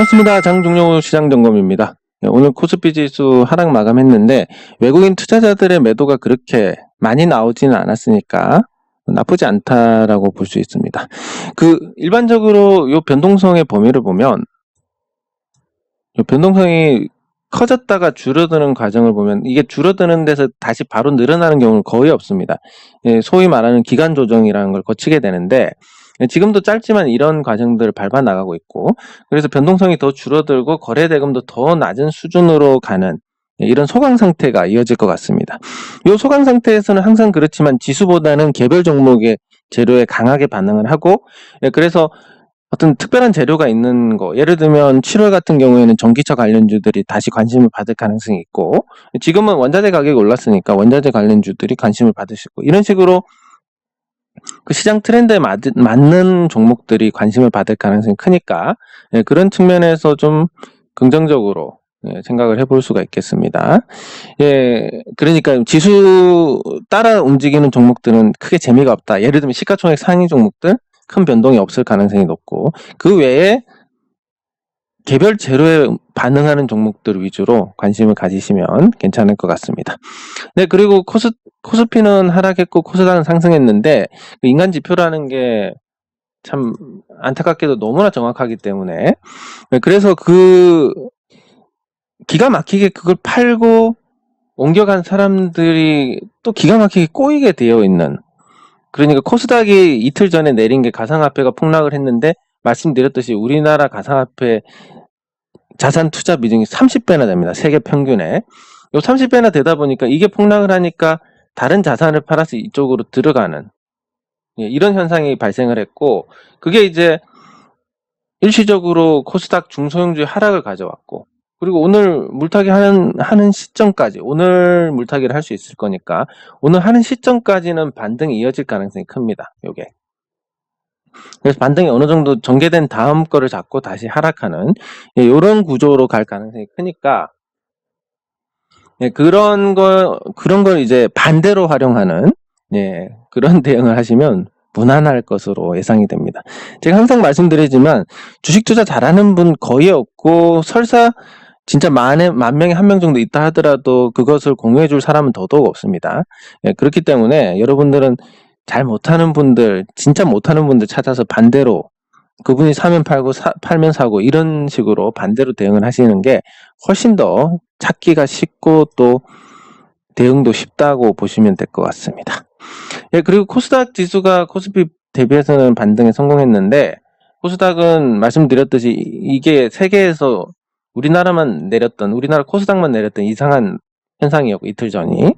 반갑습니다. 장종료 시장점검입니다. 오늘 코스피 지수 하락 마감했는데 외국인 투자자들의 매도가 그렇게 많이 나오지는 않았으니까 나쁘지 않다라고 볼 수 있습니다. 일반적으로 이 변동성의 범위를 보면 이 변동성이 커졌다가 줄어드는 과정을 보면 이게 줄어드는 데서 다시 바로 늘어나는 경우는 거의 없습니다. 소위 말하는 기간 조정이라는 걸 거치게 되는데 지금도 짧지만 이런 과정들을 밟아 나가고 있고, 그래서 변동성이 더 줄어들고 거래 대금도 더 낮은 수준으로 가는 이런 소강 상태가 이어질 것 같습니다. 이 소강 상태에서는 항상 그렇지만 지수보다는 개별 종목의 재료에 강하게 반응을 하고, 그래서 어떤 특별한 재료가 있는 거, 예를 들면 7월 같은 경우에는 전기차 관련주들이 다시 관심을 받을 가능성이 있고, 지금은 원자재 가격이 올랐으니까 원자재 관련주들이 관심을 받을 수 있고, 이런 식으로 그 시장 트렌드에 맞는 종목들이 관심을 받을 가능성이 크니까 그런 측면에서 좀 긍정적으로 생각을 해볼 수가 있겠습니다. 그러니까 지수 따라 움직이는 종목들은 크게 재미가 없다. 예를 들면 시가총액 상위 종목들 큰 변동이 없을 가능성이 높고, 그 외에 개별 재료에 반응하는 종목들 위주로 관심을 가지시면 괜찮을 것 같습니다. 네, 그리고 코스피는 하락했고 코스닥은 상승했는데 인간 지표라는 게 참 안타깝게도 너무나 정확하기 때문에, 그래서 기가 막히게 그걸 팔고 옮겨간 사람들이 또 기가 막히게 꼬이게 되어 있는, 그러니까 코스닥이 이틀 전에 내린 게 가상화폐가 폭락을 했는데 말씀드렸듯이 우리나라 가상화폐 자산 투자 비중이 30배나 됩니다. 세계 평균에. 요 30배나 되다 보니까 이게 폭락을 하니까 다른 자산을 팔아서 이쪽으로 들어가는 이런 현상이 발생을 했고, 그게 이제 일시적으로 코스닥 중소형주의 하락을 가져왔고, 그리고 오늘 물타기 하는 시점까지, 오늘 물타기를 할 수 있을 거니까 오늘 하는 시점까지는 반등이 이어질 가능성이 큽니다. 요게. 그래서 반등이 어느 정도 전개된 다음 거를 잡고 다시 하락하는 이런 구조로 갈 가능성이 크니까, 그런 걸 이제 반대로 활용하는 그런 대응을 하시면 무난할 것으로 예상이 됩니다. 제가 항상 말씀드리지만 주식 투자 잘하는 분 거의 없고, 설사 진짜 만 명에 한 명 정도 있다 하더라도 그것을 공유해 줄 사람은 더더욱 없습니다. 그렇기 때문에 여러분들은 잘 못하는 분들, 진짜 못하는 분들 찾아서 반대로, 그분이 사면 팔고 팔면 사고 이런 식으로 반대로 대응을 하시는 게 훨씬 더 찾기가 쉽고 또 대응도 쉽다고 보시면 될 것 같습니다. 그리고 코스닥 지수가 코스피 대비해서는 반등에 성공했는데, 코스닥은 말씀드렸듯이 이게 세계에서 우리나라 코스닥만 내렸던 이상한 현상이었고, 이틀 전이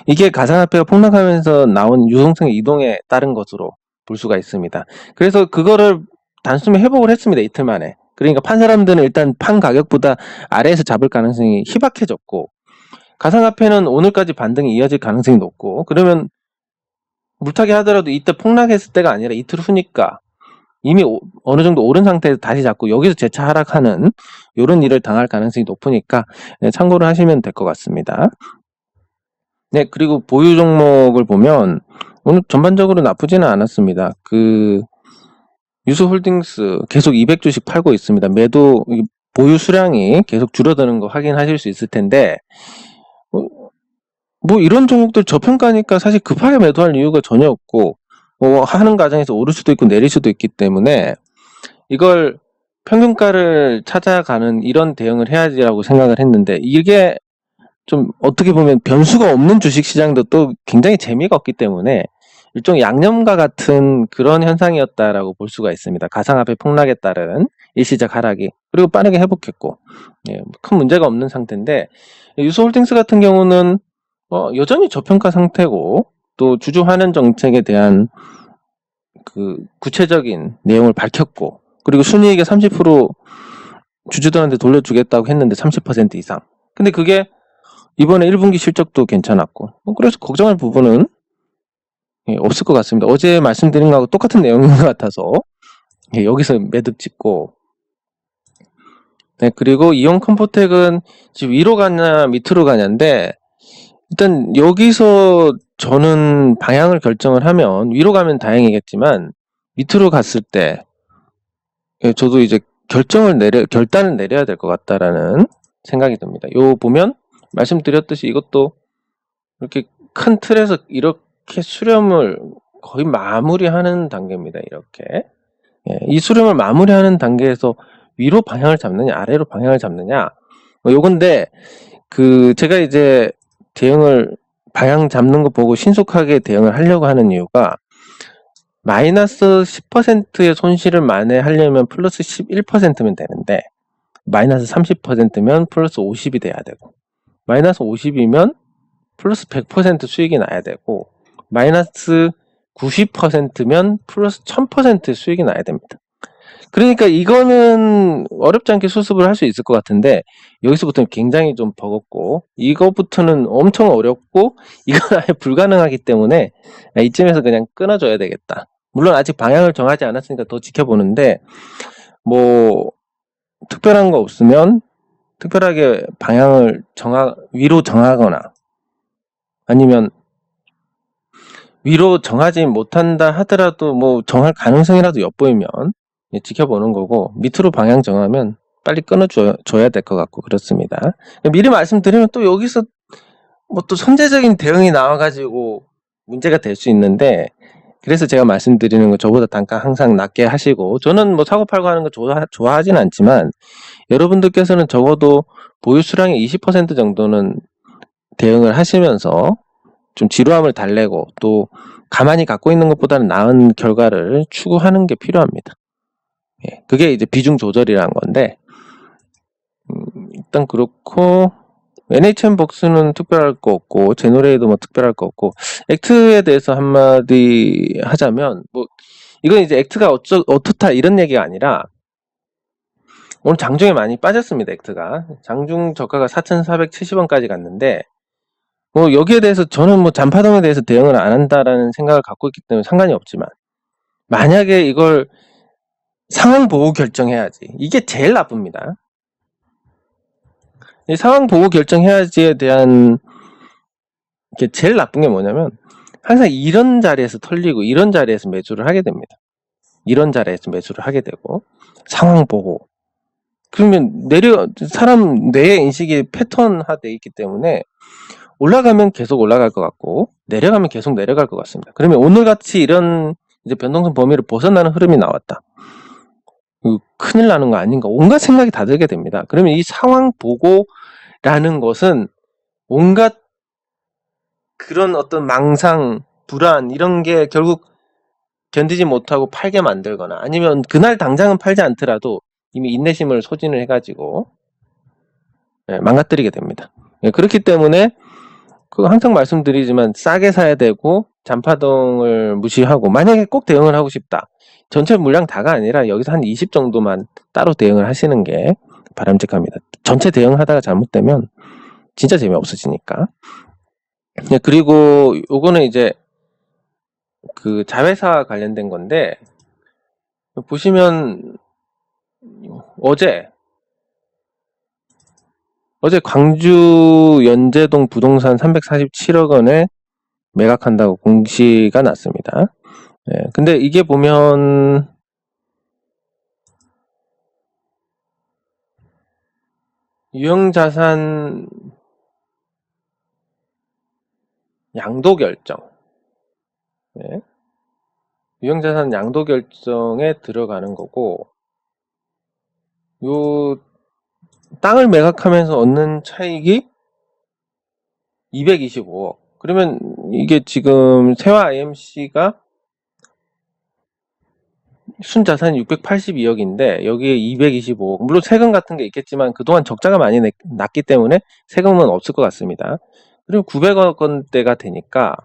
이게 가상화폐가 폭락하면서 나온 유동성의 이동에 따른 것으로 볼 수가 있습니다. 그래서 그거를 단숨에 회복을 했습니다. 이틀 만에. 그러니까 판 사람들은 일단 판 가격보다 아래에서 잡을 가능성이 희박해졌고, 가상화폐는 오늘까지 반등이 이어질 가능성이 높고, 그러면 물타기 하더라도 이때 폭락했을 때가 아니라 이틀 후니까 이미 어느 정도 오른 상태에서 다시 잡고 여기서 재차 하락하는 이런 일을 당할 가능성이 높으니까 참고를 하시면 될 것 같습니다. 네, 그리고 보유 종목을 보면 오늘 전반적으로 나쁘지는 않았습니다. 유스홀딩스 계속 200주씩 팔고 있습니다. 보유 수량이 계속 줄어드는 거 확인하실 수 있을 텐데, 뭐 이런 종목들 저평가니까 사실 급하게 매도할 이유가 전혀 없고, 하는 과정에서 오를 수도 있고 내릴 수도 있기 때문에 이걸 평균가를 찾아가는 이런 대응을 해야지라고 생각을 했는데, 이게 좀 어떻게 보면 변수가 없는 주식시장도 또 굉장히 재미가 없기 때문에 일종의 양념과 같은 그런 현상이었다라고 볼 수가 있습니다. 가상화폐 폭락에 따른 일시적 하락이, 그리고 빠르게 회복했고 큰 문제가 없는 상태인데, 유스홀딩스 같은 경우는 여전히 저평가 상태고, 또 주주 환원 정책에 대한 그 구체적인 내용을 밝혔고, 그리고 순이익의 30% 주주들한테 돌려주겠다고 했는데 30% 이상. 근데 그게 이번에 1분기 실적도 괜찮았고, 그래서 걱정할 부분은 없을 것 같습니다. 어제 말씀드린 거하고 똑같은 내용인 것 같아서 여기서 매듭 짓고, 그리고 이온 컴포텍은 지금 위로 가냐 밑으로 가냐인데, 일단 여기서 저는 방향을 결정을 하면 위로 가면 다행이겠지만 밑으로 갔을 때 저도 이제 결단을 내려야 될 것 같다라는 생각이 듭니다. 요 보면 말씀드렸듯이 이것도 이렇게 큰 틀에서 이렇게 수렴을 거의 마무리하는 단계입니다. 이렇게. 예, 이 수렴을 마무리하는 단계에서 위로 방향을 잡느냐, 아래로 방향을 잡느냐, 요건데, 제가 이제 방향 잡는 거 보고 신속하게 대응을 하려고 하는 이유가, 마이너스 10%의 손실을 만회하려면 플러스 11%면 되는데, 마이너스 30%면 플러스 50이 돼야 되고, 마이너스 50이면 플러스 100% 수익이 나야 되고, 마이너스 90%면 플러스 1000% 수익이 나야 됩니다. 그러니까 이거는 어렵지 않게 수습을 할 수 있을 것 같은데, 여기서부터는 굉장히 좀 버겁고, 이거부터는 엄청 어렵고, 이건 아예 불가능하기 때문에 이쯤에서 그냥 끊어줘야 되겠다. 물론 아직 방향을 정하지 않았으니까 더 지켜보는데, 뭐 특별한 거 없으면 특별하게 방향을 위로 정하거나, 아니면 위로 정하지 못한다 하더라도 뭐 정할 가능성이라도 엿보이면 지켜보는 거고, 밑으로 방향 정하면 빨리 끊어줘야 될 것 같고 그렇습니다. 미리 말씀드리면 또 여기서 뭐 또 선제적인 대응이 나와가지고 문제가 될 수 있는데, 그래서 제가 말씀드리는 거 저보다 단가 항상 낮게 하시고, 저는 뭐 사고 팔고 하는 거 좋아하진 않지만 여러분들께서는 적어도 보유 수량의 20% 정도는 대응을 하시면서 좀 지루함을 달래고 또 가만히 갖고 있는 것보다는 나은 결과를 추구하는 게 필요합니다. 예, 그게 이제 비중 조절이라는 건데, 일단 그렇고, NHN복스는 특별할 거 없고, 제노레이도 뭐 특별할 거 없고, 액트에 대해서 한마디 하자면, 뭐 이건 이제 액트가 어떻다 이런 얘기가 아니라, 오늘 장중에 많이 빠졌습니다. 액트가 장중 저가가 4,470원까지 갔는데, 뭐 여기에 대해서 저는 뭐 잔파동에 대해서 대응을 안 한다라는 생각을 갖고 있기 때문에 상관이 없지만, 만약에 이걸 상황 보고 결정해야지, 이게 제일 나쁩니다. 이 상황 보고 결정해야지에 대한 게 제일 나쁜 게 뭐냐면, 항상 이런 자리에서 털리고 이런 자리에서 매수를 하게 됩니다. 이런 자리에서 매수를 하게 되고, 상황 보고, 그러면 사람 뇌의 인식이 패턴화되어 있기 때문에 올라가면 계속 올라갈 것 같고 내려가면 계속 내려갈 것 같습니다. 그러면 오늘같이 이런 이제 변동성 범위를 벗어나는 흐름이 나왔다, 큰일 나는 거 아닌가, 온갖 생각이 다 들게 됩니다. 그러면 이 상황 보고라는 것은 온갖 그런 어떤 망상, 불안 이런 게 결국 견디지 못하고 팔게 만들거나, 아니면 그날 당장은 팔지 않더라도 이미 인내심을 소진을 해가지고 망가뜨리게 됩니다. 그렇기 때문에 항상 말씀드리지만 싸게 사야 되고, 잔파동을 무시하고, 만약에 꼭 대응을 하고 싶다, 전체 물량 다가 아니라 여기서 한 20 정도만 따로 대응을 하시는 게 바람직합니다. 전체 대응하다가 잘못되면 진짜 재미없어지니까. 그리고 요거는 이제 자회사 관련된 건데, 보시면 어제 광주 연제동 부동산 347억 원에 매각한다고 공시가 났습니다. 예, 근데 이게 보면 유형자산 양도 결정, 예, 유형자산 양도 결정에 들어가는 거고, 요 땅을 매각하면서 얻는 차익이 225억. 그러면 이게 지금 세화 IMC가 순자산이 682억인데 여기에 225억, 물론 세금 같은 게 있겠지만 그동안 적자가 많이 났기 때문에 세금은 없을 것 같습니다. 그리고 900억 원대가 되니까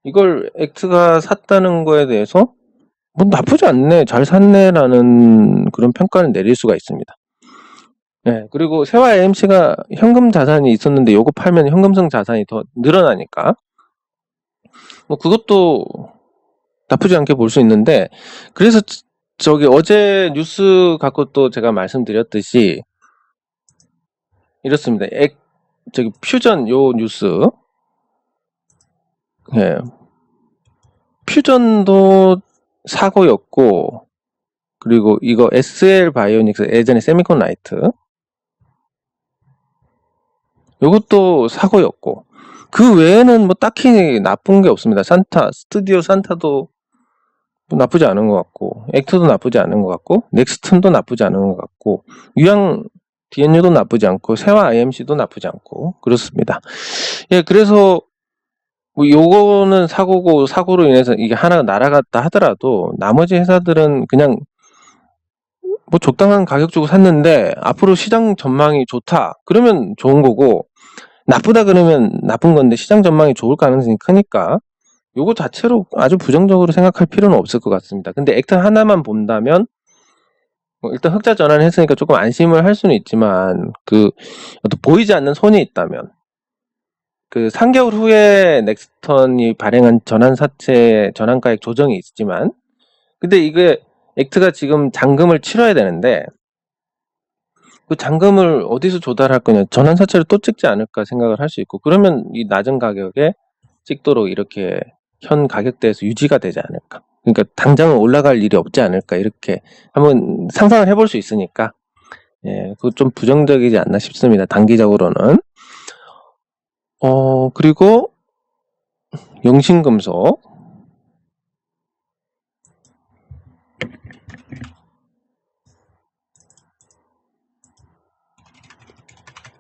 이걸 액트가 샀다는 거에 대해서 뭐 나쁘지 않네, 잘 샀네라는 그런 평가를 내릴 수가 있습니다. 네, 그리고 세화 AMC가 현금 자산이 있었는데 요거 팔면 현금성 자산이 더 늘어나니까 뭐 그것도 나쁘지 않게 볼 수 있는데, 그래서 어제 뉴스 갖고 또 제가 말씀드렸듯이 이렇습니다. 퓨전 요 뉴스, 예, 퓨전도 사고였고 그리고 이거 SL 바이오닉스 예전에 세미콘 라이트 이것도 사고였고 그 외에는 뭐 딱히 나쁜 게 없습니다. 스튜디오 산타도 뭐 나쁘지 않은 것 같고 액트도 나쁘지 않은 것 같고 넥스턴도 나쁘지 않은 것 같고 유양 DNU도 나쁘지 않고 세화 IMC도 나쁘지 않고 그렇습니다. 예, 그래서 뭐 요거는 사고고 사고로 인해서 이게 하나가 날아갔다 하더라도 나머지 회사들은 그냥 뭐 적당한 가격 주고 샀는데 앞으로 시장 전망이 좋다 그러면 좋은 거고 나쁘다 그러면 나쁜 건데 시장 전망이 좋을 가능성이 크니까 요거 자체로 아주 부정적으로 생각할 필요는 없을 것 같습니다. 근데 액트 하나만 본다면 뭐 일단 흑자 전환했으니까 조금 안심을 할 수는 있지만 그 어떤 보이지 않는 손이 있다면 그 3개월 후에 넥스턴이 발행한 전환사채 전환가액 조정이 있지만 근데 이게 액트가 지금 잔금을 치러야 되는데 그 잔금을 어디서 조달할 거냐 전환사채를 또 찍지 않을까 생각을 할 수 있고 그러면 이 낮은 가격에 찍도록 이렇게 현 가격대에서 유지가 되지 않을까 그러니까 당장은 올라갈 일이 없지 않을까 이렇게 한번 상상을 해볼 수 있으니까 예, 그거 좀 부정적이지 않나 싶습니다. 단기적으로는 그리고 영신금속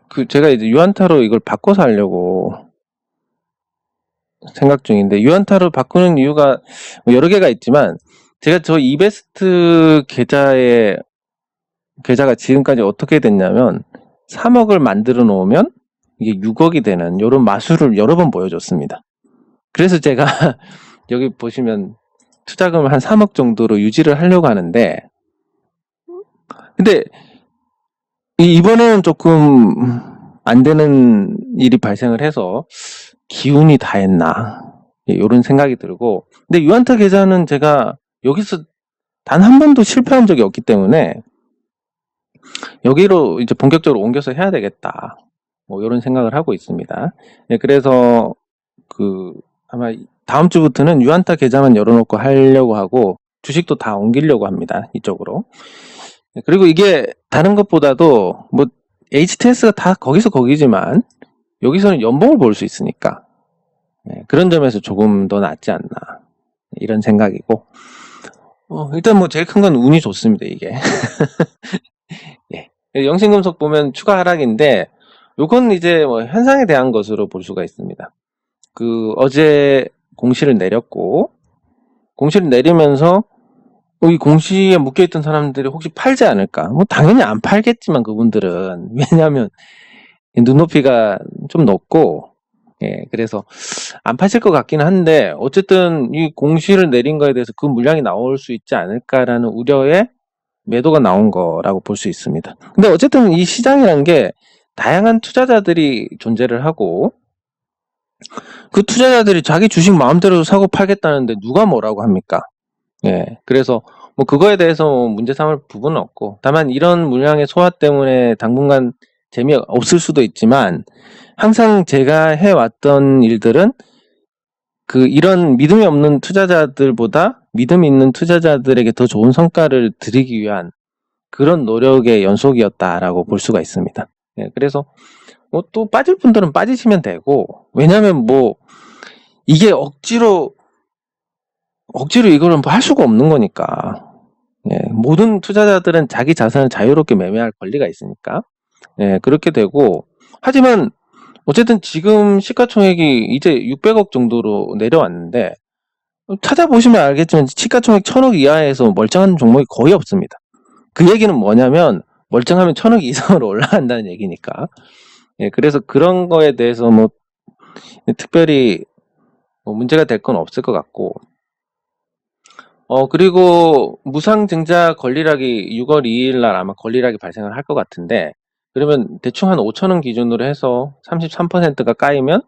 그 제가 이제 유안타로 이걸 바꿔서 하려고 생각 중인데 유안타로 바꾸는 이유가 여러 개가 있지만 제가 저 이베스트 계좌가 지금까지 어떻게 됐냐면 3억을 만들어 놓으면 이게 6억이 되는 이런 마술을 여러 번 보여줬습니다. 그래서 제가 여기 보시면 투자금을 한 3억 정도로 유지를 하려고 하는데 근데 이번에는 조금 안 되는 일이 발생을 해서 기운이 다 했나 이런 생각이 들고 근데 유안타 계좌는 제가 여기서 단 한 번도 실패한 적이 없기 때문에 여기로 이제 본격적으로 옮겨서 해야 되겠다 뭐 이런 생각을 하고 있습니다. 네, 그래서 그 아마 다음 주부터는 유안타 계좌만 열어놓고 하려고 하고 주식도 다 옮기려고 합니다. 이쪽으로. 네, 그리고 이게 다른 것보다도 뭐 HTS가 다 거기서 거기지만 여기서는 연봉을 볼 수 있으니까 네, 그런 점에서 조금 더 낫지 않나 이런 생각이고 일단 뭐 제일 큰 건 운이 좋습니다. 이게 예. 영신금속 보면 추가 하락인데 요건 이제 뭐 현상에 대한 것으로 볼 수가 있습니다. 그 어제 공시를 내렸고 공시를 내리면서 이 공시에 묶여있던 사람들이 혹시 팔지 않을까? 뭐 당연히 안 팔겠지만 그분들은 왜냐하면 눈높이가 좀 높고 예, 그래서 안 파실 것 같긴 한데 어쨌든 이 공시를 내린 거에 대해서 그 물량이 나올 수 있지 않을까라는 우려에 매도가 나온 거라고 볼 수 있습니다. 근데 어쨌든 이 시장이란 게 다양한 투자자들이 존재를 하고 그 투자자들이 자기 주식 마음대로 사고 팔겠다는데 누가 뭐라고 합니까? 예, 그래서 뭐 그거에 대해서 뭐 문제 삼을 부분은 없고 다만 이런 물량의 소화 때문에 당분간 재미없을 수도 있지만 항상 제가 해왔던 일들은 그 이런 믿음이 없는 투자자들보다 믿음 있는 투자자들에게 더 좋은 성과를 드리기 위한 그런 노력의 연속이었다라고 볼 수가 있습니다. 예, 그래서 뭐 또 빠질 분들은 빠지시면 되고 왜냐하면 뭐 이게 억지로 이거는 뭐 할 수가 없는 거니까 예, 모든 투자자들은 자기 자산을 자유롭게 매매할 권리가 있으니까 예, 그렇게 되고 하지만 어쨌든 지금 시가총액이 이제 600억 정도로 내려왔는데 찾아보시면 알겠지만 시가총액 1000억 이하에서 멀쩡한 종목이 거의 없습니다. 그 얘기는 뭐냐면 멀쩡하면 1000억 이상으로 올라간다는 얘기니까 예, 그래서 그런 거에 대해서 뭐 특별히 뭐 문제가 될 건 없을 것 같고 그리고 무상증자 권리락이 6월 2일 날 아마 권리락이 발생을 할 것 같은데 그러면 대충 한 5천원 기준으로 해서 33%가 까이면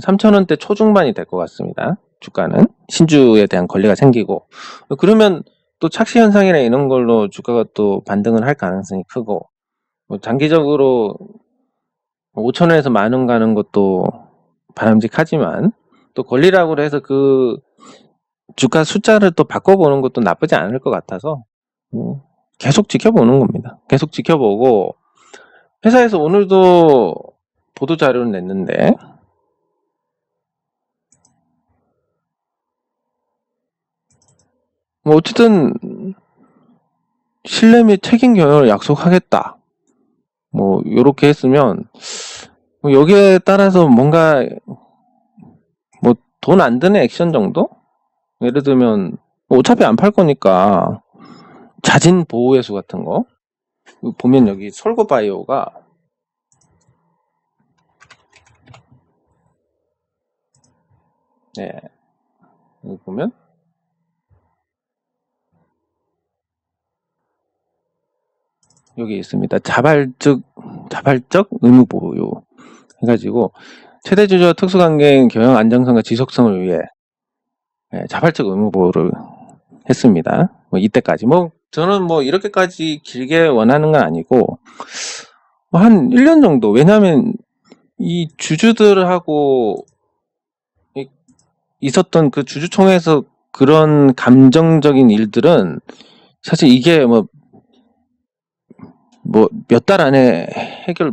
3천원대 초중반이 될 것 같습니다. 주가는 신주에 대한 권리가 생기고 그러면 또 착시 현상이나 이런 걸로 주가가 또 반등을 할 가능성이 크고 뭐 장기적으로 5천원에서 만원 가는 것도 바람직하지만 또 권리락으로 해서 그 주가 숫자를 또 바꿔보는 것도 나쁘지 않을 것 같아서 계속 지켜보는 겁니다. 계속 지켜보고 회사에서 오늘도 보도 자료를 냈는데 뭐 어쨌든 신뢰 및 책임 경영을 약속하겠다. 뭐 요렇게 했으면 여기에 따라서 뭔가 뭐 돈 안 드는 액션 정도? 예를 들면 어차피 안 팔 거니까 자진 보호 회수 같은 거 보면 여기 솔고바이오가 네, 여기 보면 여기 있습니다. 자발적 의무 보유 해가지고 최대 주주와 특수관계인 경영 안정성과 지속성을 위해 자발적 의무 보유를 했습니다. 뭐 이때까지 저는 뭐 이렇게까지 길게 원하는 건 아니고 한 1년 정도. 왜냐하면 이 주주들하고 있었던 그 주주총회에서 그런 감정적인 일들은 사실 이게 뭐 몇 달 안에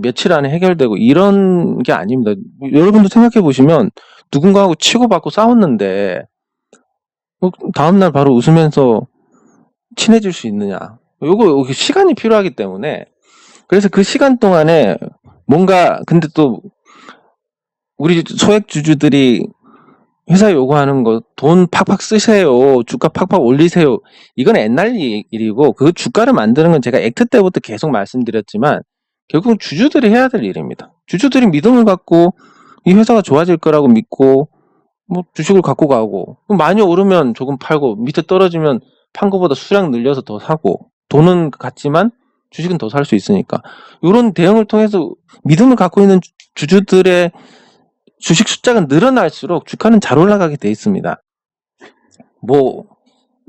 며칠 안에 해결되고 이런 게 아닙니다. 여러분도 생각해 보시면 누군가하고 치고받고 싸웠는데 다음날 바로 웃으면서 친해질 수 있느냐. 요거 시간이 필요하기 때문에 그래서 그 시간 동안에 뭔가 근데 또 우리 소액 주주들이 회사에 요구하는 거 돈 팍팍 쓰세요. 주가 팍팍 올리세요. 이건 옛날 일이고 그 주가를 만드는 건 제가 액트 때부터 계속 말씀드렸지만 결국 주주들이 해야 될 일입니다. 주주들이 믿음을 갖고 이 회사가 좋아질 거라고 믿고 뭐 주식을 갖고 가고 많이 오르면 조금 팔고 밑에 떨어지면 판 거보다 수량 늘려서 더 사고 돈은 같지만 주식은 더 살 수 있으니까 이런 대응을 통해서 믿음을 갖고 있는 주주들의 주식 숫자가 늘어날수록 주가는 잘 올라가게 돼 있습니다. 뭐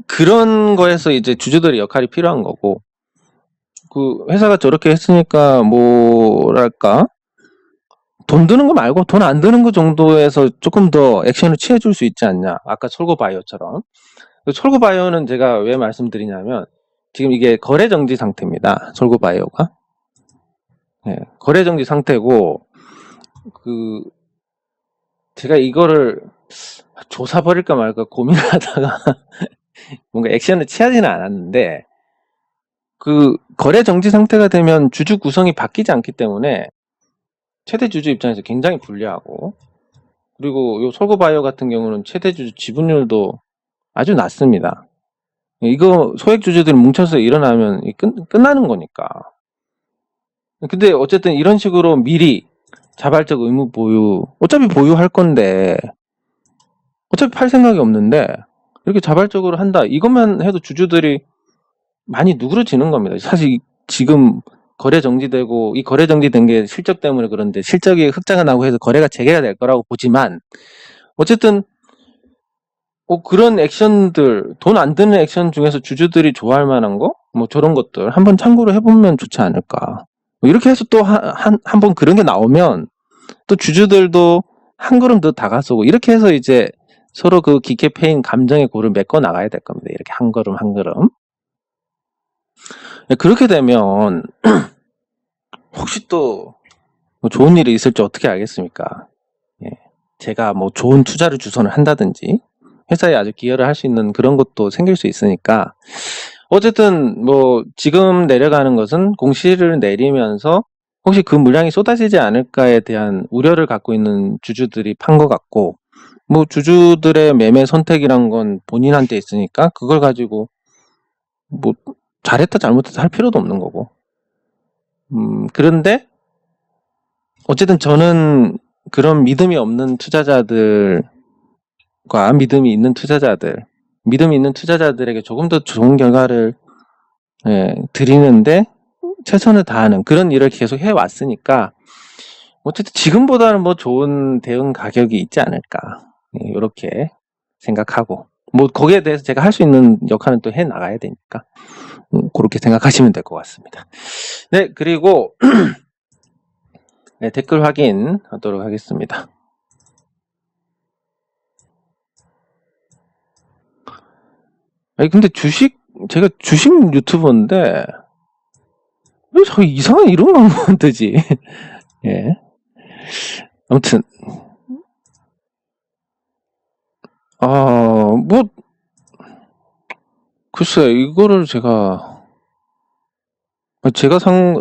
그런 거에서 이제 주주들의 역할이 필요한 거고 그 회사가 저렇게 했으니까 뭐랄까 돈 드는 거 말고 돈 안 드는 거 정도에서 조금 더 액션을 취해줄 수 있지 않냐. 아까 솔고바이오처럼. 솔고바이오는 제가 왜 말씀드리냐면 지금 이게 거래정지 상태입니다. 솔고바이오가. 네, 거래정지 상태고 제가 이거를 조사버릴까 말까 고민을 하다가 뭔가 액션을 취하지는 않았는데 거래정지 상태가 되면 주주 구성이 바뀌지 않기 때문에 최대 주주 입장에서 굉장히 불리하고 그리고 요 솔고바이오 같은 경우는 최대 주주 지분율도 아주 낮습니다. 이거 소액 주주들이 뭉쳐서 일어나면 끝나는 거니까. 근데 어쨌든 이런 식으로 미리 자발적 의무 보유 어차피 보유할 건데 어차피 팔 생각이 없는데 이렇게 자발적으로 한다. 이것만 해도 주주들이 많이 누그러지는 겁니다. 사실 지금 거래 정지되고 이 거래 정지된 게 실적 때문에 그런데 실적이 흑자가 나고 해서 거래가 재개가 될 거라고 보지만 어쨌든 그런 액션들 돈 안 드는 액션 중에서 주주들이 좋아할 만한 거 뭐 저런 것들 한번 참고를 해보면 좋지 않을까. 이렇게 해서 또 한 번 그런 게 나오면 또 주주들도 한 걸음 더 다가서고 이렇게 해서 이제 서로 그 깊게 패인 감정의 골을 메꿔 나가야 될 겁니다. 이렇게 한 걸음 한 걸음. 그렇게 되면 혹시 또 뭐 좋은 일이 있을지 어떻게 알겠습니까? 제가 뭐 좋은 투자를 주선을 한다든지 회사에 아주 기여를 할 수 있는 그런 것도 생길 수 있으니까 어쨌든 뭐 지금 내려가는 것은 공시를 내리면서 혹시 그 물량이 쏟아지지 않을까에 대한 우려를 갖고 있는 주주들이 판 것 같고 뭐 주주들의 매매 선택이란 건 본인한테 있으니까 그걸 가지고 뭐 잘했다 잘못했다 할 필요도 없는 거고 그런데 어쨌든 저는 그런 믿음이 없는 투자자들과 믿음이 있는 투자자들에게 조금 더 좋은 결과를 드리는데 최선을 다하는 그런 일을 계속 해왔으니까 어쨌든 지금보다는 뭐 좋은 대응 가격이 있지 않을까 이렇게 생각하고 뭐 거기에 대해서 제가 할 수 있는 역할은 또 해 나가야 되니까 그렇게 생각하시면 될 것 같습니다. 네, 그리고 네, 댓글 확인하도록 하겠습니다. 아니 근데 주식 제가 주식 유튜버인데 왜 자꾸 이상한 이런 것만 뜨지? 예. 아무튼 뭐 글쎄 이거를 제가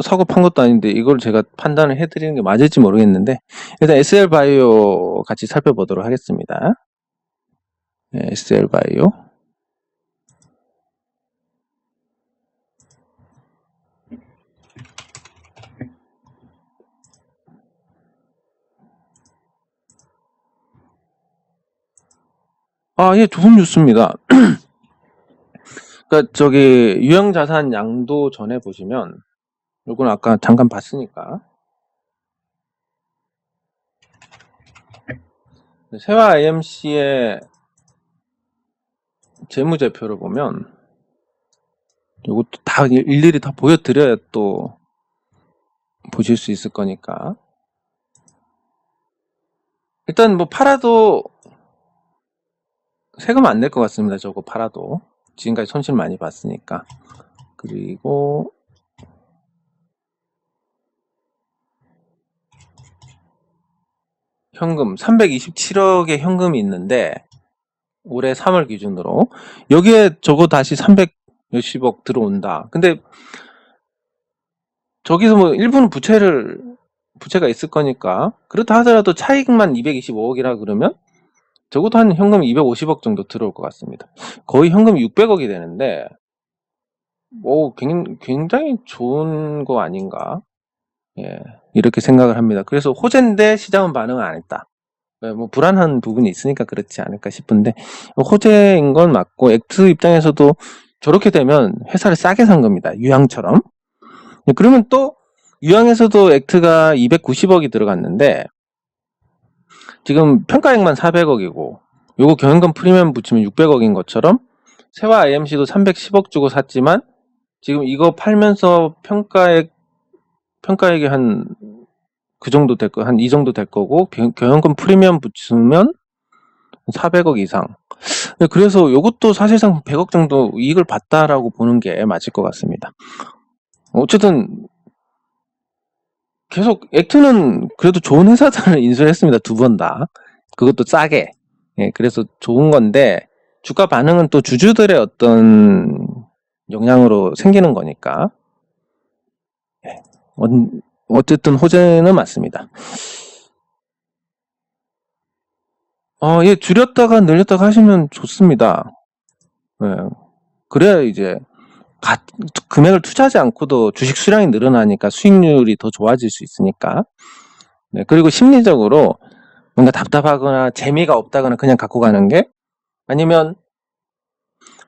사고 판 것도 아닌데 이걸 제가 판단을 해드리는 게 맞을지 모르겠는데 일단 SL바이오 같이 살펴보도록 하겠습니다. 네, SL바이오. 예, 좋은 뉴스입니다. 그러니까 저기 유형자산 양도 전에 보시면 요건 아까 잠깐 봤으니까 세화 IMC의 재무제표를 보면 요것도 다 일일이 다 보여드려야 또 보실 수 있을 거니까 일단 뭐 팔아도 세금 안 낼 것 같습니다. 저거 팔아도 지금까지 손실 많이 봤으니까. 그리고 현금 327억의 현금이 있는데 올해 3월 기준으로 여기에 저거 다시 300 몇십억 들어온다. 근데 저기서 뭐 일부는 부채가 있을 거니까 그렇다 하더라도 차익만 225억이라 그러면 적어도 한 현금 250억 정도 들어올 것 같습니다. 거의 현금이 600억이 되는데 굉장히 좋은 거 아닌가? 예, 이렇게 생각을 합니다. 그래서 호재인데 시장은 반응을 안 했다. 뭐 불안한 부분이 있으니까 그렇지 않을까 싶은데 호재인 건 맞고 액트 입장에서도 저렇게 되면 회사를 싸게 산 겁니다. 유양처럼. 그러면 또 유양에서도 액트가 290억이 들어갔는데 지금 평가액만 400억이고 요거 경영권 프리미엄 붙이면 600억인 것처럼 세화 IMC도 310억 주고 샀지만 지금 이거 팔면서 평가액이 한 그 정도 될 거, 한 이 정도 될 거고 경영권 프리미엄 붙이면 400억 이상. 그래서 이것도 사실상 100억 정도 이익을 봤다라고 보는 게 맞을 것 같습니다. 어쨌든 계속 액트는 그래도 좋은 회사들을 인수했습니다. 두 번 다. 그것도 싸게. 예, 그래서 좋은 건데 주가 반응은 또 주주들의 어떤 영향으로 생기는 거니까. 예, 어쨌든 호재는 맞습니다. 예, 줄였다가 늘렸다가 하시면 좋습니다. 예, 그래야 이제 금액을 투자하지 않고도 주식 수량이 늘어나니까 수익률이 더 좋아질 수 있으니까. 네, 그리고 심리적으로 뭔가 답답하거나 재미가 없다거나 그냥 갖고 가는 게 아니면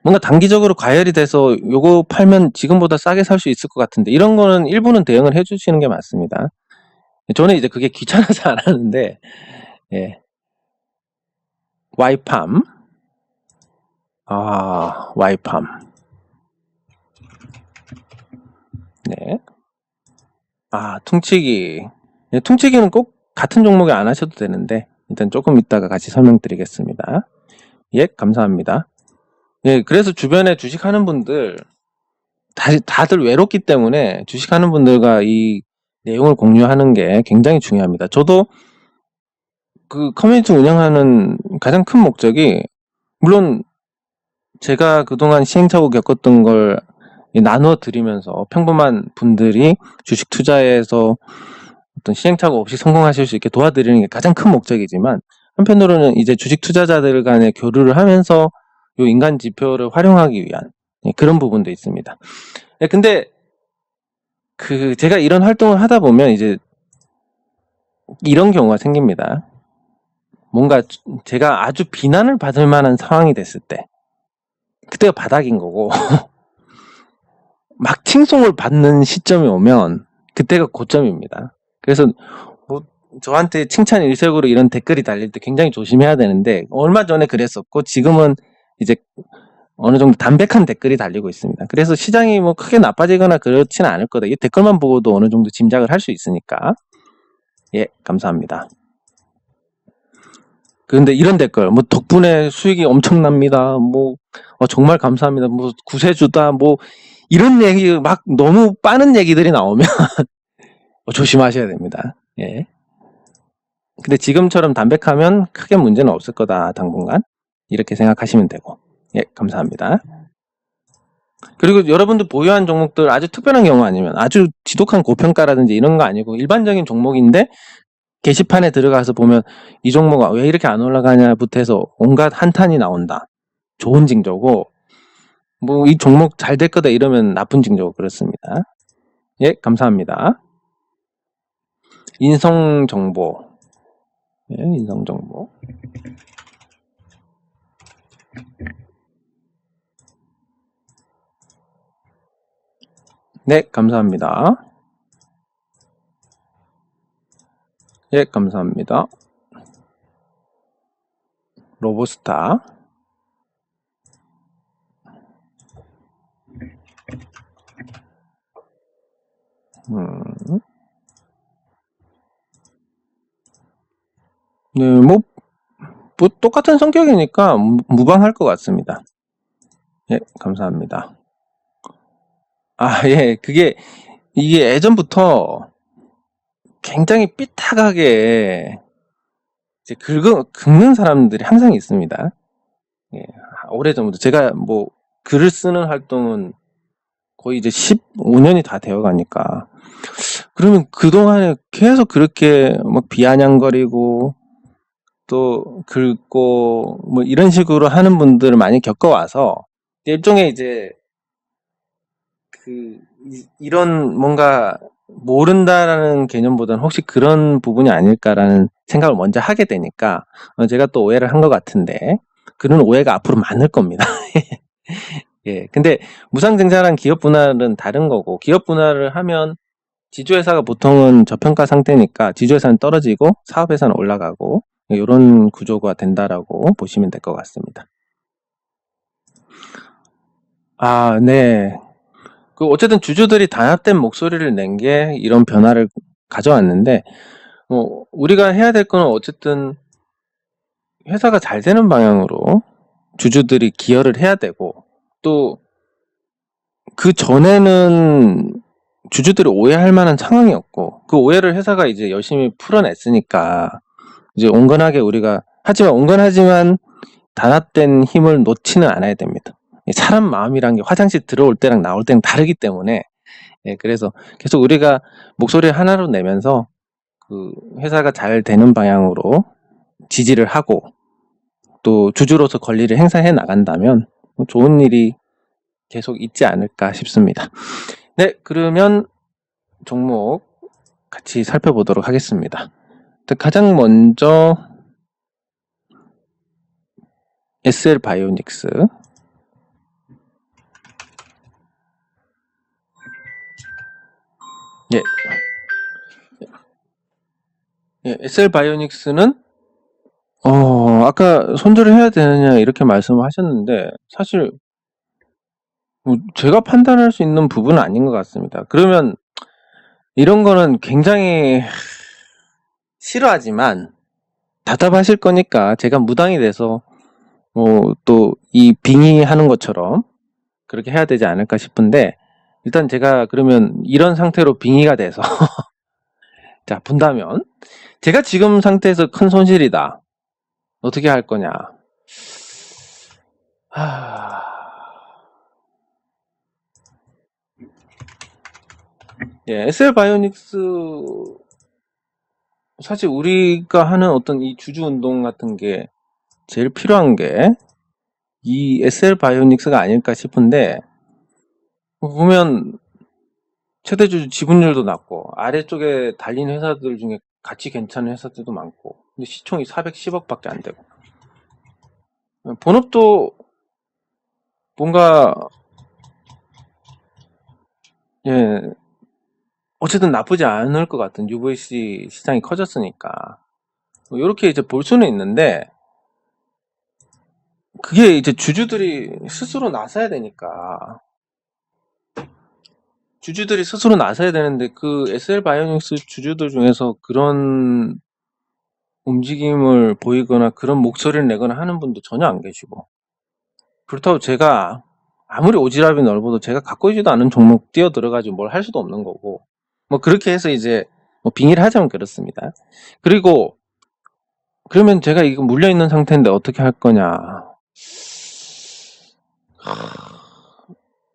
뭔가 단기적으로 과열이 돼서 요거 팔면 지금보다 싸게 살 수 있을 것 같은데 이런 거는 일부는 대응을 해주시는 게 맞습니다. 저는 이제 그게 귀찮아서 안 하는데 예. 와이팜 와이팜 네. 퉁치기. 네, 퉁치기는 꼭 같은 종목에 안 하셔도 되는데 일단 조금 이따가 같이 설명드리겠습니다. 예, 감사합니다. 예, 그래서 주변에 주식하는 분들 다들 외롭기 때문에 주식하는 분들과 이 내용을 공유하는 게 굉장히 중요합니다. 저도 그 커뮤니티 운영하는 가장 큰 목적이 물론 제가 그동안 시행착오 겪었던 걸 나누어 드리면서 평범한 분들이 주식 투자에서 어떤 시행착오 없이 성공하실 수 있게 도와드리는 게 가장 큰 목적이지만 한편으로는 이제 주식 투자자들 간의 교류를 하면서 요 인간 지표를 활용하기 위한 그런 부분도 있습니다. 근데 제가 이런 활동을 하다 보면 이제 이런 경우가 생깁니다. 뭔가 제가 아주 비난을 받을 만한 상황이 됐을 때 그때가 바닥인 거고 막 칭송을 받는 시점이 오면 그때가 고점입니다. 그래서 뭐 저한테 칭찬 일색으로 이런 댓글이 달릴 때 굉장히 조심해야 되는데 얼마 전에 그랬었고 지금은 이제 어느 정도 담백한 댓글이 달리고 있습니다. 그래서 시장이 뭐 크게 나빠지거나 그렇지는 않을 거다. 이 댓글만 보고도 어느 정도 짐작을 할 수 있으니까. 예, 감사합니다. 그런데 이런 댓글, 뭐 덕분에 수익이 엄청납니다. 뭐 정말 감사합니다. 뭐 구세주다. 뭐 이런 얘기 막 너무 빠는 얘기들이 나오면 조심하셔야 됩니다. 예. 근데 지금처럼 담백하면 크게 문제는 없을 거다, 당분간. 이렇게 생각하시면 되고. 예, 감사합니다. 그리고 여러분들 보유한 종목들 아주 특별한 경우 아니면 아주 지독한 고평가라든지 이런 거 아니고 일반적인 종목인데 게시판에 들어가서 보면 이 종목 왜 이렇게 안 올라가냐부터 해서 온갖 한탄이 나온다. 좋은 징조고, 뭐 이 종목 잘 될 거다 이러면 나쁜 징조고 그렇습니다. 예, 감사합니다. 인성정보. 예, 인성정보. 네, 감사합니다. 예, 감사합니다. 로보스타. 네, 뭐 똑같은 성격이니까 무방할 것 같습니다. 예, 감사합니다. 예, 이게 예전부터 굉장히 삐딱하게 이제 긁는 사람들이 항상 있습니다. 예, 오래전부터 제가 뭐 글을 쓰는 활동은 거의 이제 15년이 다 되어 가니까, 그러면 그동안에 계속 그렇게 막 비아냥거리고 또 긁고 뭐 이런 식으로 하는 분들을 많이 겪어와서 일종의 이제 이런 뭔가 모른다라는 개념보다는 혹시 그런 부분이 아닐까라는 생각을 먼저 하게 되니까 제가 또 오해를 한 것 같은데, 그런 오해가 앞으로 많을 겁니다. 예, 근데 무상증자랑 기업 분할은 다른 거고, 기업 분할을 하면 지주회사가 보통은 저평가 상태니까 지주회사는 떨어지고 사업회사는 올라가고 이런 구조가 된다라고 보시면 될 것 같습니다. 네. 어쨌든 주주들이 단합된 목소리를 낸 게 이런 변화를 가져왔는데, 우리가 해야 될 거는 어쨌든 회사가 잘 되는 방향으로 주주들이 기여를 해야 되고, 또 그 전에는 주주들이 오해할 만한 상황이었고, 그 오해를 회사가 이제 열심히 풀어냈으니까 이제 온건하지만 단합된 힘을 놓지는 않아야 됩니다. 사람 마음이란 게 화장실 들어올 때랑 나올 때랑 다르기 때문에, 그래서 계속 우리가 목소리 하나로 내면서 그 회사가 잘 되는 방향으로 지지를 하고 또 주주로서 권리를 행사해 나간다면 좋은 일이 계속 있지 않을까 싶습니다. 네, 그러면 종목 같이 살펴보도록 하겠습니다. 가장 먼저 SL바이오닉스. 예. SL바이오닉스는 아까 손절을 해야 되느냐 이렇게 말씀을 하셨는데, 사실 제가 판단할 수 있는 부분은 아닌 것 같습니다. 그러면 이런 거는 굉장히 싫어하지만 답답하실 거니까 제가 무당이 돼서 또 이 빙의하는 것처럼 그렇게 해야 되지 않을까 싶은데, 일단 제가 그러면 이런 상태로 빙의가 돼서 자, 본다면 제가 지금 상태에서 큰 손실이다. 어떻게 할 거냐? SL바이오닉스 사실 우리가 하는 어떤 이 주주 운동 같은 게 제일 필요한 게 이 SL바이오닉스가 아닐까 싶은데, 보면 최대 주주 지분율도 낮고 아래쪽에 달린 회사들 중에 가치 괜찮은 회사들도 많고, 근데 시총이 410억밖에 안 되고, 본업도 뭔가 어쨌든 나쁘지 않을 것 같은 UVC 시장이 커졌으니까 이렇게 이제 볼 수는 있는데, 그게 이제 주주들이 스스로 나서야 되니까, 주주들이 스스로 나서야 되는데 그 SL바이오닉스 주주들 중에서 그런 움직임을 보이거나 그런 목소리를 내거나 하는 분도 전혀 안 계시고, 그렇다고 제가 아무리 오지랖이 넓어도 제가 갖고 있지도 않은 종목 뛰어 들어가지고 뭘 할 수도 없는 거고, 뭐 그렇게 해서 이제 뭐 빙의를 하자면 그렇습니다. 그리고 그러면 제가 이거 물려 있는 상태인데 어떻게 할 거냐?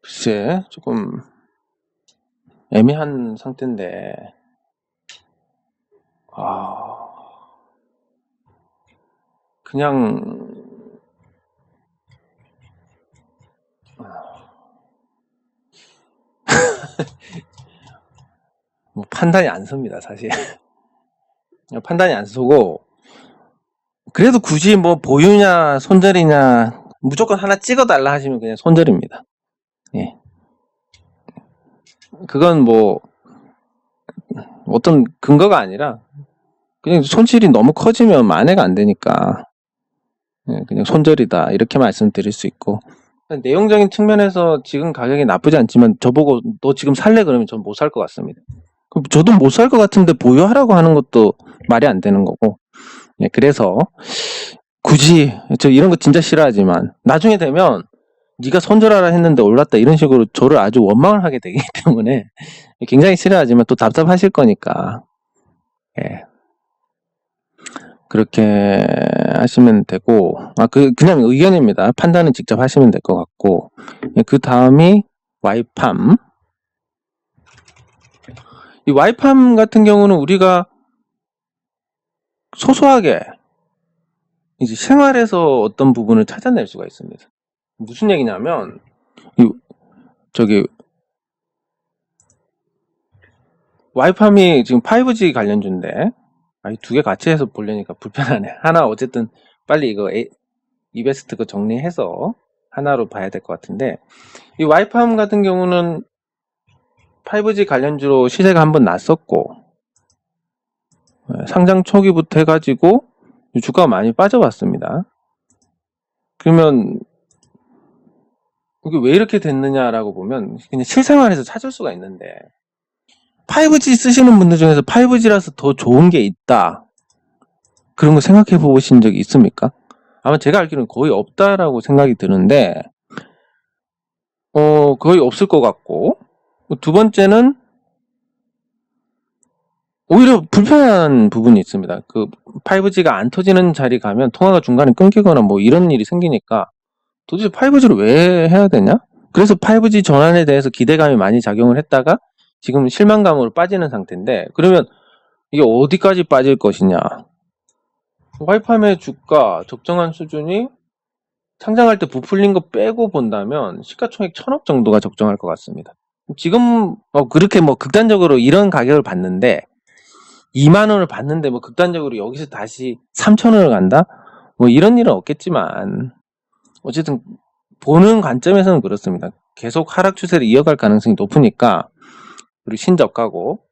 글쎄, 조금 애매한 상태인데, 그냥 뭐 판단이 안 섭니다, 사실. 판단이 안 서고, 그래도 굳이 뭐 보유냐 손절이냐 무조건 하나 찍어달라 하시면 그냥 손절입니다. 예. 그건 뭐 어떤 근거가 아니라 그냥 손실이 너무 커지면 만회가 안 되니까, 예, 그냥 손절이다 이렇게 말씀드릴 수 있고, 내용적인 측면에서 지금 가격이 나쁘지 않지만 저보고 너 지금 살래 그러면 전 못 살 것 같습니다. 저도 못 살 것 같은데 보유하라고 하는 것도 말이 안 되는 거고, 예, 그래서 굳이 저 이런 거 진짜 싫어하지만 나중에 되면 네가 손절하라 했는데 올랐다 이런 식으로 저를 아주 원망을 하게 되기 때문에 굉장히 싫어하지만 또 답답하실 거니까, 예, 그렇게 하시면 되고, 그냥 의견입니다. 판단은 직접 하시면 될 것 같고, 예, 그 다음이 와이팜. 이 와이팜 같은 경우는 우리가 소소하게 이제 생활에서 어떤 부분을 찾아낼 수가 있습니다. 무슨 얘기냐면, 저기 와이팜이 지금 5G 관련주인데, 이 두 개 같이 해서 보려니까 불편하네. 하나 어쨌든 빨리 이거 이베스트 거 정리해서 하나로 봐야 될 것 같은데, 이 와이팜 같은 경우는 5G 관련주로 시세가 한번 났었고, 상장 초기부터 해가지고 주가가 많이 빠져왔습니다. 그러면 이게 왜 이렇게 됐느냐라고 보면 그냥 실생활에서 찾을 수가 있는데, 5G 쓰시는 분들 중에서 5G라서 더 좋은 게 있다, 그런 거 생각해 보신 적이 있습니까? 아마 제가 알기로는 거의 없다라고 생각이 드는데, 거의 없을 것 같고, 두 번째는 오히려 불편한 부분이 있습니다. 그 5G가 안 터지는 자리 가면 통화가 중간에 끊기거나 뭐 이런 일이 생기니까 도대체 5G를 왜 해야 되냐? 그래서 5G 전환에 대해서 기대감이 많이 작용을 했다가 지금 실망감으로 빠지는 상태인데, 그러면 이게 어디까지 빠질 것이냐? 와이팜의 주가 적정한 수준이 상장할 때 부풀린 거 빼고 본다면 시가총액 1000억 정도가 적정할 것 같습니다. 지금 그렇게 뭐 극단적으로 이런 가격을 받는데 2만 원을 받는데 뭐 극단적으로 여기서 다시 3천 원을 간다? 뭐 이런 일은 없겠지만 어쨌든 보는 관점에서는 그렇습니다. 계속 하락 추세를 이어갈 가능성이 높으니까, 그리고 신저가고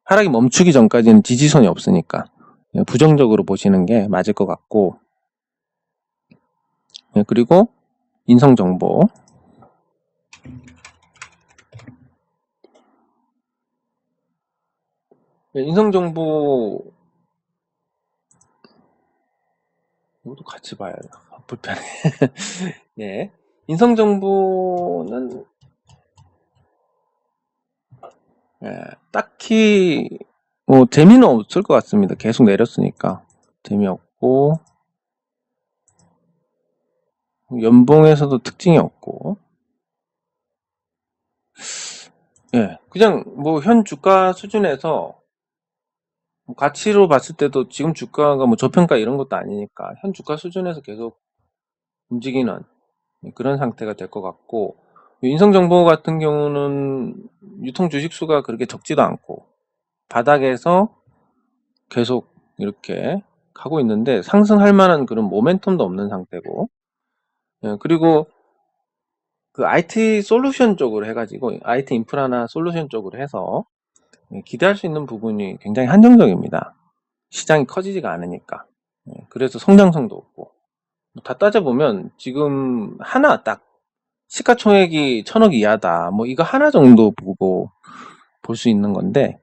하락이 멈추기 전까지는 지지선이 없으니까 부정적으로 보시는 게 맞을 것 같고, 그리고 인성정보. 인성정보 이것도 같이 봐야 돼. 불편해. 예. 인성정보는 딱히 뭐 재미는 없을 것 같습니다. 계속 내렸으니까 재미없고, 연봉에서도 특징이 없고, 예, 그냥 뭐 현 주가 수준에서 뭐 가치로 봤을 때도 지금 주가가 뭐 저평가 이런 것도 아니니까 현 주가 수준에서 계속 움직이는 그런 상태가 될 것 같고, 인성정보 같은 경우는 유통 주식 수가 그렇게 적지도 않고 바닥에서 계속 이렇게 가고 있는데 상승할 만한 그런 모멘텀도 없는 상태고, 그리고 그 IT 솔루션 쪽으로 해가지고 IT 인프라나 솔루션 쪽으로 해서 기대할 수 있는 부분이 굉장히 한정적입니다. 시장이 커지지가 않으니까. 그래서 성장성도 없고, 다 따져보면 지금 하나 딱 시가총액이 1000억 이하다, 뭐 이거 하나 정도 보고 볼 수 있는 건데,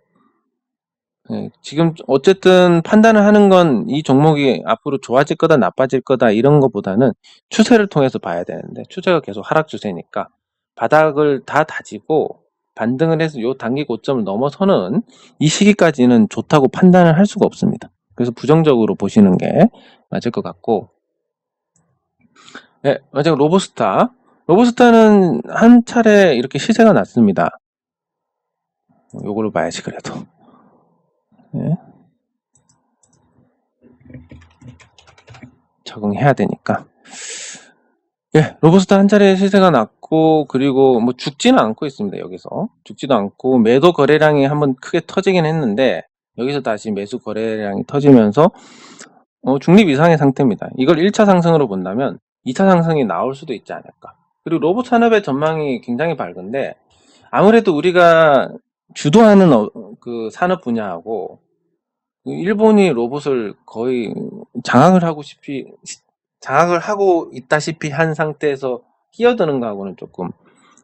지금 어쨌든 판단을 하는 건 이 종목이 앞으로 좋아질 거다 나빠질 거다 이런 것보다는 추세를 통해서 봐야 되는데 추세가 계속 하락 추세니까 바닥을 다 다지고 반등을 해서 요 단기 고점을 넘어서는 이 시기까지는 좋다고 판단을 할 수가 없습니다. 그래서 부정적으로 보시는 게 맞을 것 같고, 네, 마지막 로보스타. 로보스타는 한 차례 이렇게 시세가 났습니다. 요거를 봐야지 그래도. 네. 적응해야 되니까. 예, 로보스타 한 차례 시세가 났고, 그리고 뭐 죽지는 않고 있습니다, 여기서. 죽지도 않고, 매도 거래량이 한번 크게 터지긴 했는데, 여기서 다시 매수 거래량이 터지면서, 중립 이상의 상태입니다. 이걸 1차 상승으로 본다면, 2차 상승이 나올 수도 있지 않을까. 그리고 로봇 산업의 전망이 굉장히 밝은데, 아무래도 우리가 주도하는 그 산업 분야하고, 일본이 로봇을 거의 장악을 하고 있다시피 한 상태에서 끼어드는 거하고는 조금,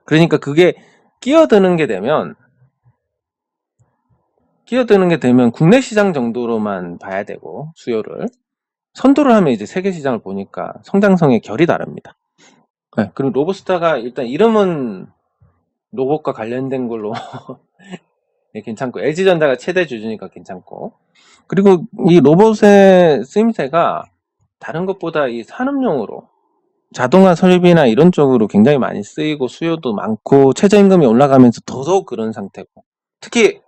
그러니까 그게 끼어드는 게 되면 국내 시장 정도로만 봐야 되고, 수요를 선도를 하면 이제 세계 시장을 보니까 성장성의 결이 다릅니다. 네, 그리고 로보스타가 일단 이름은 로봇과 관련된 걸로 네, 괜찮고, LG전자가 최대 주주니까 괜찮고, 그리고 이 로봇의 쓰임새가 다른 것보다 이 산업용으로 자동화 설비나 이런 쪽으로 굉장히 많이 쓰이고 수요도 많고 최저임금이 올라가면서 더더욱 그런 상태고, 특히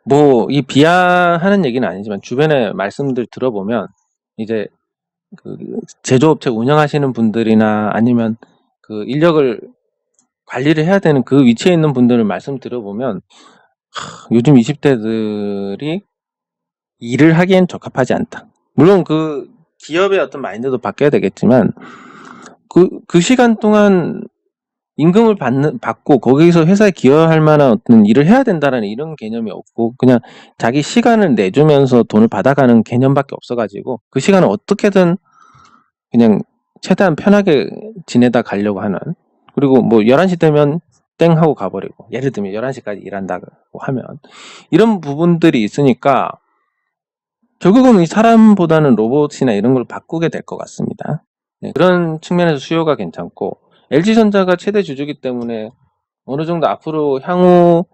뭐 이 비하하는 얘기는 아니지만 주변에 말씀들 들어보면 이제 그 제조업체 운영하시는 분들이나 아니면 그 인력을 관리를 해야 되는 그 위치에 있는 분들을 말씀 들어보면 요즘 20대들이 일을 하기엔 적합하지 않다. 물론 그 기업의 어떤 마인드도 바뀌어야 되겠지만 그 시간 동안 임금을 받고 거기서 회사에 기여할 만한 어떤 일을 해야 된다라는 이런 개념이 없고 그냥 자기 시간을 내주면서 돈을 받아가는 개념밖에 없어가지고 그 시간을 어떻게든 그냥 최대한 편하게 지내다 가려고 하는, 그리고 뭐 11시 되면 땡 하고 가버리고, 예를 들면 11시까지 일한다고 하면 이런 부분들이 있으니까 결국은 이 사람보다는 로봇이나 이런 걸 바꾸게 될 것 같습니다. 네, 그런 측면에서 수요가 괜찮고, LG전자가 최대 주주기 때문에 어느 정도 앞으로 향후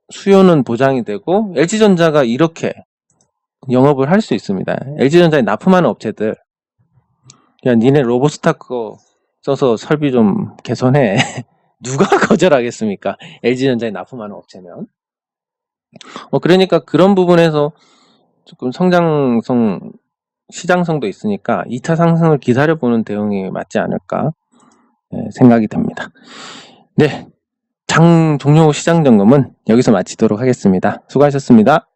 수요는 보장이 되고, LG전자가 이렇게 영업을 할 수 있습니다. LG전자에 납품하는 업체들, 야, 니네 로보스타 거 써서 설비 좀 개선해. 누가 거절하겠습니까? LG전자에 납품하는 업체면. 그러니까 그런 부분에서 조금 성장성, 시장성도 있으니까 2차 상승을 기다려보는 대응이 맞지 않을까 생각이 듭니다. 네, 장 종료 시장 점검은 여기서 마치도록 하겠습니다. 수고하셨습니다.